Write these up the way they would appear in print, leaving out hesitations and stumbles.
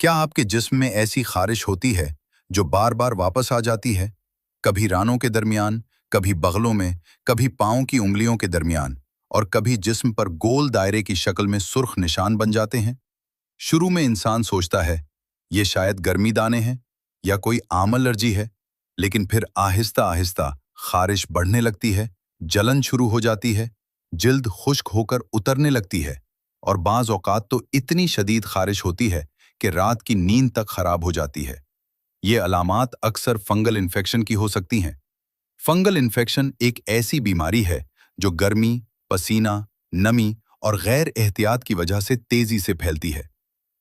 क्या आपके जिस्म में ऐसी खारिश होती है जो बार बार वापस आ जाती है? कभी रानों के दरमियान, कभी बगलों में, कभी पाँव की उंगलियों के दरमियान और कभी जिस्म पर गोल दायरे की शक्ल में सुर्ख निशान बन जाते हैं। शुरू में इंसान सोचता है ये शायद गर्मी दाने हैं या कोई आम एलर्जी है, लेकिन फिर आहिस्ता आहिस्ता खारिश बढ़ने लगती है, जलन शुरू हो जाती है, जिल्द खुश्क होकर उतरने लगती है और बाज़ औक़ात तो इतनी शदीद खारिश होती है कि रात की नींद तक खराब हो जाती है। ये अलामात अक्सर फंगल इन्फेक्शन की हो सकती हैं। फंगल इन्फेक्शन एक ऐसी बीमारी है जो गर्मी, पसीना, नमी और गैर एहतियात की वजह से तेजी से फैलती है।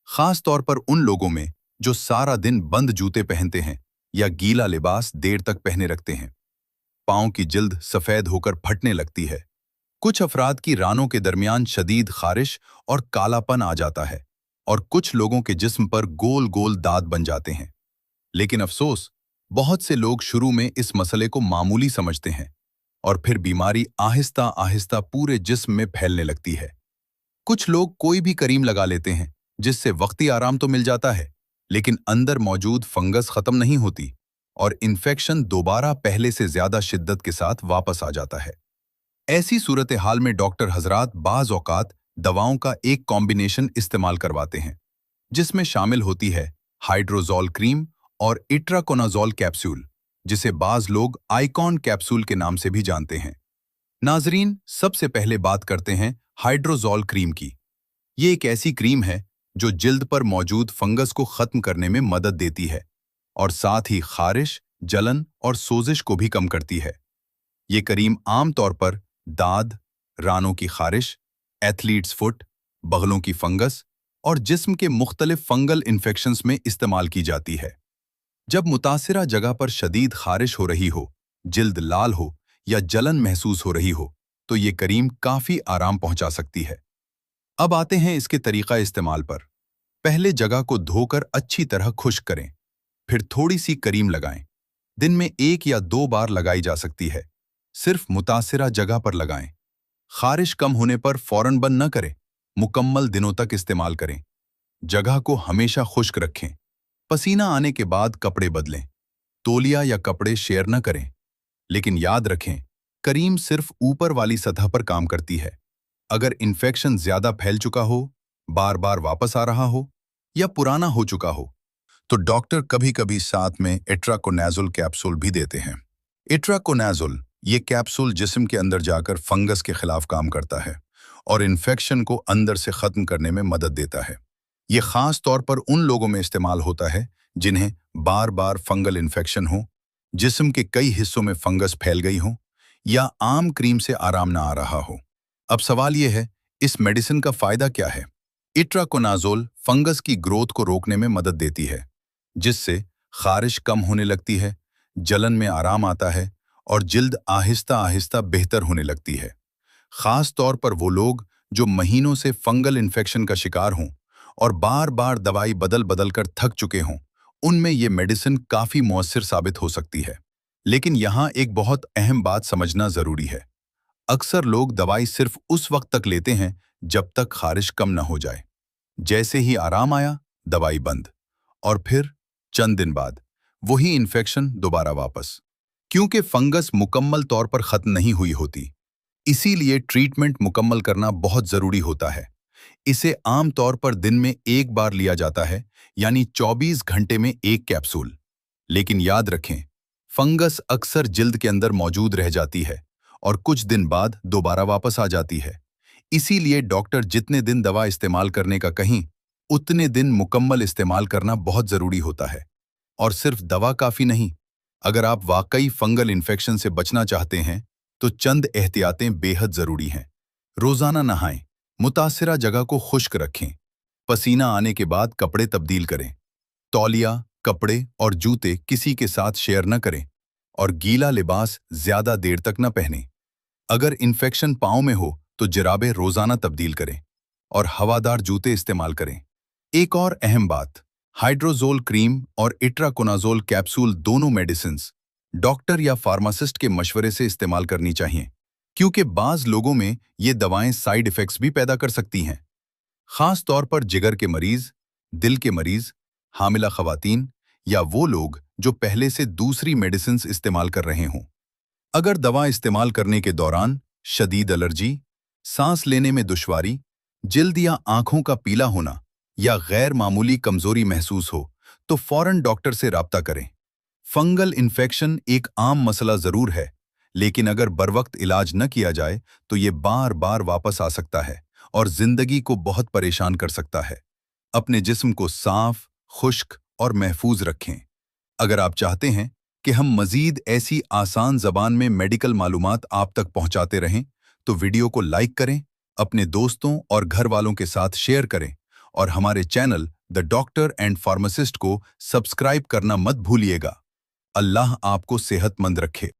खास तौर पर उन लोगों में जो सारा दिन बंद जूते पहनते हैं या गीला लिबास देर तक पहने रखते हैं। पाँव की जिल्द सफेद होकर फटने लगती है। कुछ अफराद की रानों के दरमियान शदीद खारिश और कालापन आ जाता है और कुछ लोगों के जिस्म पर गोल गोल दाग बन जाते हैं। लेकिन अफसोस, बहुत से लोग शुरू में इस मसले को मामूली समझते हैं और फिर बीमारी आहिस्ता आहिस्ता पूरे जिस्म में फैलने लगती है। कुछ लोग कोई भी करीम लगा लेते हैं जिससे वक्ती आराम तो मिल जाता है, लेकिन अंदर मौजूद फंगस खत्म नहीं होती और इन्फेक्शन दोबारा पहले से ज्यादा शिद्दत के साथ वापस आ जाता है। ऐसी सूरत हाल में डॉक्टर हजरात बाज़ औक़ात दवाओं का एक कॉम्बिनेशन इस्तेमाल करवाते हैं, जिसमें शामिल होती है हाइड्रोजोल क्रीम और इट्राकोनाजोल कैप्सूल, जिसे बाज़ लोग आइकॉन कैप्सूल के नाम से भी जानते हैं। नाजरीन, सबसे पहले बात करते हैं हाइड्रोजोल क्रीम की। ये एक ऐसी क्रीम है जो जिल्द पर मौजूद फंगस को खत्म करने में मदद देती है और साथ ही खारिश, जलन और सोजिश को भी कम करती है। ये क्रीम आम तौर पर दाद, रानों की खारिश, एथलीट्स फुट, बगलों की फंगस और जिस्म के मुख्तलिफ फंगल इन्फेक्शंस में इस्तेमाल की जाती है। जब मुतासिरा जगह पर शदीद खारिश हो रही हो, जिल्द लाल हो या जलन महसूस हो रही हो, तो ये क्रीम काफ़ी आराम पहुंचा सकती है। अब आते हैं इसके तरीका इस्तेमाल पर। पहले जगह को धोकर अच्छी तरह खुश्क करें, फिर थोड़ी सी क्रीम लगाएं। दिन में 1 या 2 बार लगाई जा सकती है। सिर्फ मुतासिरा जगह पर लगाएं। खारिश कम होने पर फौरन बंद न करें, मुकम्मल दिनों तक इस्तेमाल करें। जगह को हमेशा खुश्क रखें। पसीना आने के बाद कपड़े बदलें। तौलिया या कपड़े शेयर न करें। लेकिन याद रखें, क्रीम सिर्फ ऊपर वाली सतह पर काम करती है। अगर इन्फेक्शन ज्यादा फैल चुका हो, बार बार वापस आ रहा हो या पुराना हो चुका हो, तो डॉक्टर कभी कभी साथ में इट्राकोनाजोल कैप्सूल भी देते हैं। इट्राकोनाजोल ये कैप्सूल जिस्म के अंदर जाकर फंगस के खिलाफ काम करता है और इन्फेक्शन को अंदर से खत्म करने में मदद देता है। ये खास तौर पर उन लोगों में इस्तेमाल होता है जिन्हें बार बार फंगल इन्फेक्शन हो, जिस्म के कई हिस्सों में फंगस फैल गई हो या आम क्रीम से आराम ना आ रहा हो। अब सवाल ये है, इस मेडिसिन का फायदा क्या है? इट्राकोनाजोल फंगस की ग्रोथ को रोकने में मदद देती है, जिससे खारिश कम होने लगती है, जलन में आराम आता है और जिल्द आहिस्ता आहिस्ता बेहतर होने लगती है। खास तौर पर वो लोग जो महीनों से फंगल इन्फेक्शन का शिकार हों और बार बार दवाई बदल बदल कर थक चुके हों, उनमें ये मेडिसिन काफ़ी मौसर साबित हो सकती है। लेकिन यहाँ एक बहुत अहम बात समझना ज़रूरी है। अक्सर लोग दवाई सिर्फ उस वक्त तक लेते हैं जब तक खारिश कम न हो जाए। जैसे ही आराम आया, दवाई बंद, और फिर चंद दिन बाद वही इन्फेक्शन दोबारा वापस। क्योंकि फंगस मुकम्मल तौर पर खत्म नहीं हुई होती, इसीलिए ट्रीटमेंट मुकम्मल करना बहुत ज़रूरी होता है। इसे आम तौर पर दिन में 1 बार लिया जाता है, यानी 24 घंटे में 1 कैप्सूल। लेकिन याद रखें, फंगस अक्सर जिल्द के अंदर मौजूद रह जाती है और कुछ दिन बाद दोबारा वापस आ जाती है। इसीलिए डॉक्टर जितने दिन दवा इस्तेमाल करने का कहीं, उतने दिन मुकम्मल इस्तेमाल करना बहुत ज़रूरी होता है। और सिर्फ दवा काफ़ी नहीं, अगर आप वाकई फंगल इन्फेक्शन से बचना चाहते हैं, तो चंद एहतियातें बेहद ज़रूरी हैं। रोज़ाना नहाएं, मुतासिरा जगह को खुश्क रखें, पसीना आने के बाद कपड़े तब्दील करें, तौलिया, कपड़े और जूते किसी के साथ शेयर न करें और गीला लिबास ज़्यादा देर तक न पहनें। अगर इन्फेक्शन पाँव में हो तो जिराबे रोज़ाना तब्दील करें और हवादार जूते इस्तेमाल करें। एक और अहम बात, हाइड्रोजोल क्रीम और इट्राकोनाजोल कैप्सूल दोनों मेडिसिन्स डॉक्टर या फार्मासिस्ट के मशवरे से इस्तेमाल करनी चाहिए, क्योंकि बाज़ लोगों में ये दवाएं साइड इफ़ेक्ट्स भी पैदा कर सकती हैं। खास तौर पर जिगर के मरीज, दिल के मरीज हामिला खवातीन या वो लोग जो पहले से दूसरी मेडिसिन्स इस्तेमाल कर रहे हों। अगर दवा इस्तेमाल करने के दौरान शदीद एलर्जी, सांस लेने में दुश्वारी, जिल्द या आंखों का पीला होना या गैर मामूली कमजोरी महसूस हो, तो फौरन डॉक्टर से राब्ता करें। फंगल इन्फेक्शन एक आम मसला जरूर है, लेकिन अगर बरवक्त इलाज न किया जाए तो ये बार बार वापस आ सकता है और जिंदगी को बहुत परेशान कर सकता है। अपने जिस्म को साफ, खुश्क और महफूज रखें। अगर आप चाहते हैं कि हम मजीद ऐसी आसान ज़बान में मेडिकल मालूमात आप तक पहुंचाते रहें, तो वीडियो को लाइक करें, अपने दोस्तों और घर वालों के साथ शेयर करें और हमारे channel the doctor and pharmacist को सब्सक्राइब करना मत भूलिएगा। अल्लाह आपको सेहतमंद रखे।